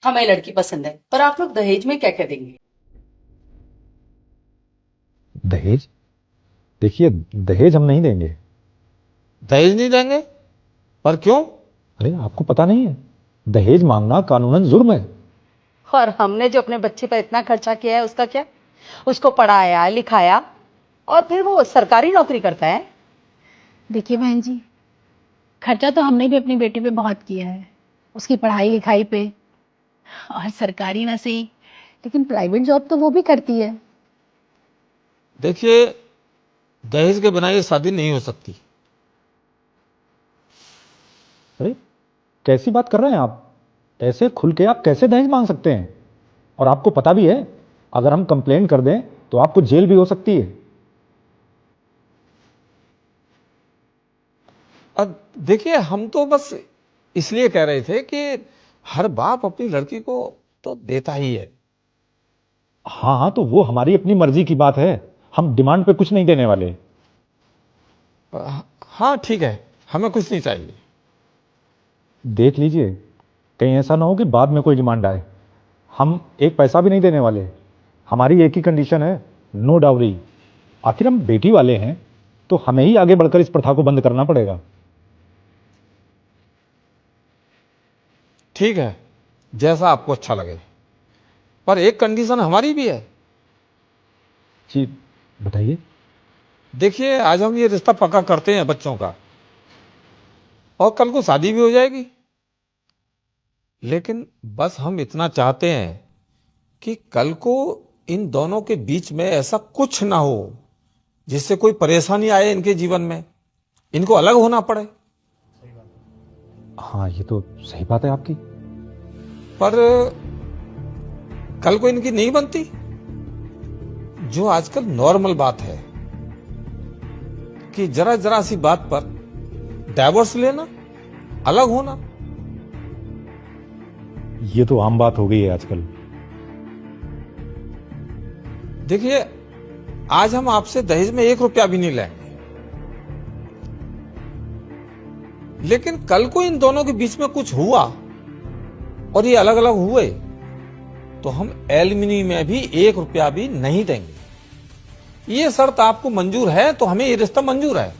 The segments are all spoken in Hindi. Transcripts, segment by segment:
हमें लड़की पसंद है, पर आप लोग दहेज में क्या क्या देंगे? दहेज? देखिए, दहेज हम नहीं देंगे। दहेज नहीं देंगे? पर क्यों? अरे आपको पता नहीं है, दहेज मांगना कानूनन जुर्म है। और हमने जो अपने बच्चे पर इतना खर्चा किया है उसका क्या? उसको पढ़ाया लिखाया और फिर वो सरकारी नौकरी करता है। देखिए बहन जी, खर्चा तो हमने भी अपनी बेटी पे बहुत किया है, उसकी पढ़ाई लिखाई पे। और सरकारी ना सही, लेकिन प्राइवेट जॉब तो वो भी करती है। देखिए, दहेज के बिना ये शादी नहीं हो सकती। अरे कैसी बात कर रहे हैं आप? ऐसे खुल के आप कैसे दहेज मांग सकते हैं? और आपको पता भी है, अगर हम कंप्लेन कर दें तो आपको जेल भी हो सकती है। अब देखिए, हम तो बस इसलिए कह रहे थे कि हर बाप अपनी लड़की को तो देता ही है। हाँ हाँ, तो वो हमारी अपनी मर्जी की बात है, हम डिमांड पे कुछ नहीं देने वाले। हाँ ठीक है, हमें कुछ नहीं चाहिए। देख लीजिए, कहीं ऐसा ना हो कि बाद में कोई डिमांड आए। हम एक पैसा भी नहीं देने वाले। हमारी एक ही कंडीशन है, नो डाउरी। आखिर हम बेटी वाले हैं, तो हमें ही आगे बढ़कर इस प्रथा को बंद करना पड़ेगा। ठीक है, जैसा आपको अच्छा लगे, पर एक कंडीशन हमारी भी है। जी बताइए। देखिए, आज हम ये रिश्ता पक्का करते हैं बच्चों का, और कल को शादी भी हो जाएगी। लेकिन बस हम इतना चाहते हैं कि कल को इन दोनों के बीच में ऐसा कुछ ना हो जिससे कोई परेशानी आए इनके जीवन में, इनको अलग होना पड़े। हाँ, ये तो सही बात है आपकी। पर कल को इनकी नहीं बनती, जो आजकल नॉर्मल बात है कि जरा जरा सी बात पर डाइवोर्स लेना, अलग होना। ये तो आम बात हो गई है आजकल। देखिए, आज हम आपसे दहेज में 1 रुपया भी नहीं लेंगे, लेकिन कल को इन दोनों के बीच में कुछ हुआ और ये अलग अलग हुए तो हम एलिमनी में भी 1 रुपया भी नहीं देंगे। ये शर्त आपको मंजूर है तो हमें ये रिश्ता मंजूर है।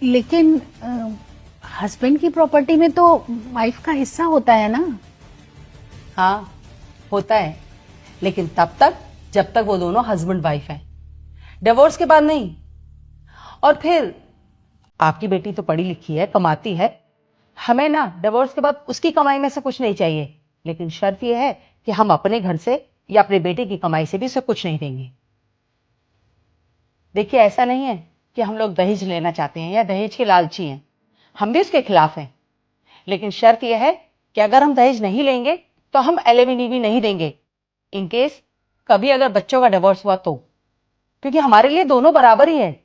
लेकिन हस्बैंड की प्रॉपर्टी में तो वाइफ का हिस्सा होता है ना। हाँ होता है, लेकिन तब तक जब तक वो दोनों हस्बैंड वाइफ हैं, डिवोर्स के बाद नहीं। और फिर आपकी बेटी तो पढ़ी लिखी है, कमाती है, हमें ना डिवोर्स के बाद उसकी कमाई में से कुछ नहीं चाहिए। लेकिन शर्त यह है कि हम अपने घर से या अपने बेटे की कमाई से भी उसे कुछ नहीं देंगे। देखिए, ऐसा नहीं है कि हम लोग दहेज लेना चाहते हैं या दहेज के लालची हैं, हम भी उसके खिलाफ हैं। लेकिन शर्त यह है कि अगर हम दहेज नहीं लेंगे तो हम एलिमनी भी नहीं देंगे, इन केस कभी अगर बच्चों का डिवोर्स हुआ तो। क्योंकि हमारे लिए दोनों बराबर ही है,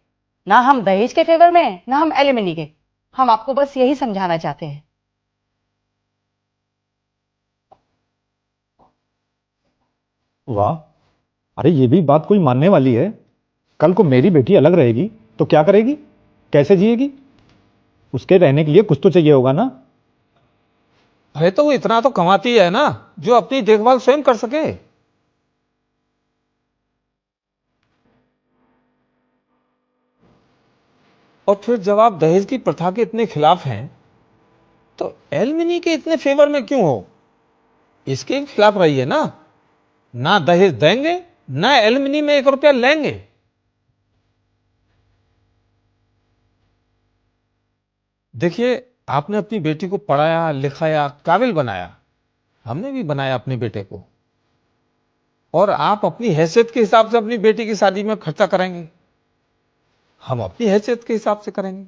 ना हम दहेज के फेवर में हैं ना हम एलिमनी के। हम आपको बस यही समझाना चाहते हैं। वाह, अरे ये भी बात कोई मानने वाली है। कल को मेरी बेटी अलग रहेगी तो क्या करेगी, कैसे जिएगी? उसके रहने के लिए कुछ तो चाहिए होगा ना। अरे तो वो इतना तो कमाती है ना, जो अपनी देखभाल स्वयं कर सके। और फिर जब आप दहेज की प्रथा के इतने खिलाफ हैं तो एलिमनी के इतने फेवर में क्यों हो? इसके खिलाफ रहिए ना। ना दहेज देंगे, ना एलिमनी में 1 रुपया लेंगे। देखिए, आपने अपनी बेटी को पढ़ाया लिखाया, काबिल बनाया, हमने भी बनाया अपने बेटे को। और आप अपनी हैसियत के हिसाब से अपनी बेटी की शादी में खर्चा करेंगे, हम अपनी हैसियत के हिसाब से करेंगे।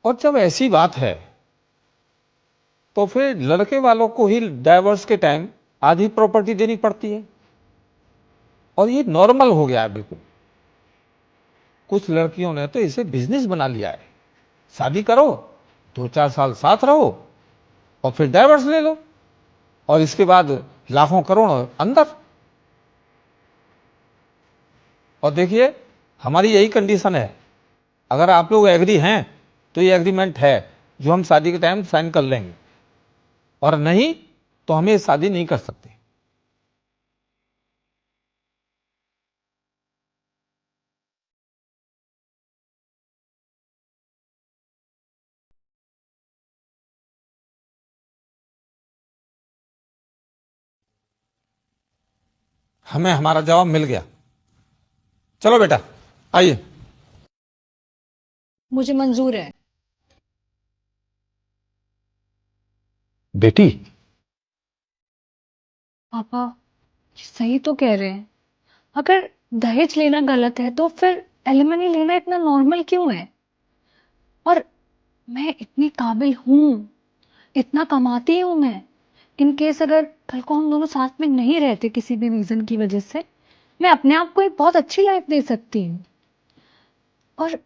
और जब ऐसी बात है तो फिर लड़के वालों को ही डाइवोर्स के टाइम आधी प्रॉपर्टी देनी पड़ती है, और ये नॉर्मल हो गया है बिल्कुल। कुछ लड़कियों ने तो इसे बिजनेस बना लिया है। शादी करो, 2-4 साल साथ रहो और फिर डाइवोर्स ले लो, और इसके बाद लाखों करोड़ों अंदर। और देखिए, हमारी यही कंडीशन है, अगर आप लोग एग्री हैं तो ये एग्रीमेंट है जो हम शादी के टाइम साइन कर लेंगे। और नहीं तो हमें शादी नहीं कर सकते। हमें हमारा जवाब मिल गया। चलो बेटा आइए। मुझे मंजूर है। बेटी, पापा सही तो कह रहे हैं। अगर दहेज लेना गलत है तो फिर एलिमनी लेना इतना नॉर्मल क्यों है? और मैं इतनी काबिल हूँ, इतना कमाती हूँ मैं। इन केस अगर कल को हम दोनों साथ में नहीं रहते किसी भी रीजन की वजह से, मैं अपने आप को एक बहुत अच्छी लाइफ दे सकती हूँ। और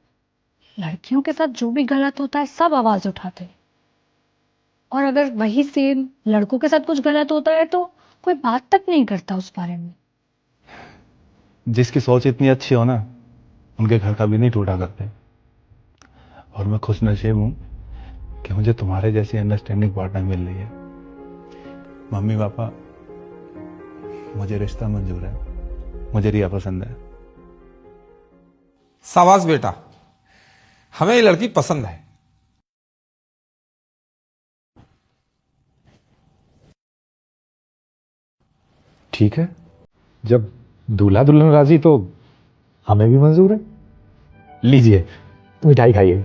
लड़कियों के साथ जो भी गलत होता है सब आवाज उठाते हैं, और अगर वही सेम लड़कों के साथ कुछ गलत होता है तो कोई बात तक नहीं करता उस बारे में। जिसकी सोच इतनी अच्छी हो ना, उनके घर का भी नहीं टूटा करते। और मैं खुश नसीब हूं कि मुझे तुम्हारे जैसी अंडरस्टैंडिंग पार्टनर मिल रही है। मम्मी पापा, मुझे रिश्ता मंजूर है, मुझे रिया पसंद है। शाबाश बेटा, हमें ये लड़की पसंद है। ठीक है, जब दूल्हा दुल्हन राजी तो हमें भी मंजूर है। लीजिए मिठाई खाइए।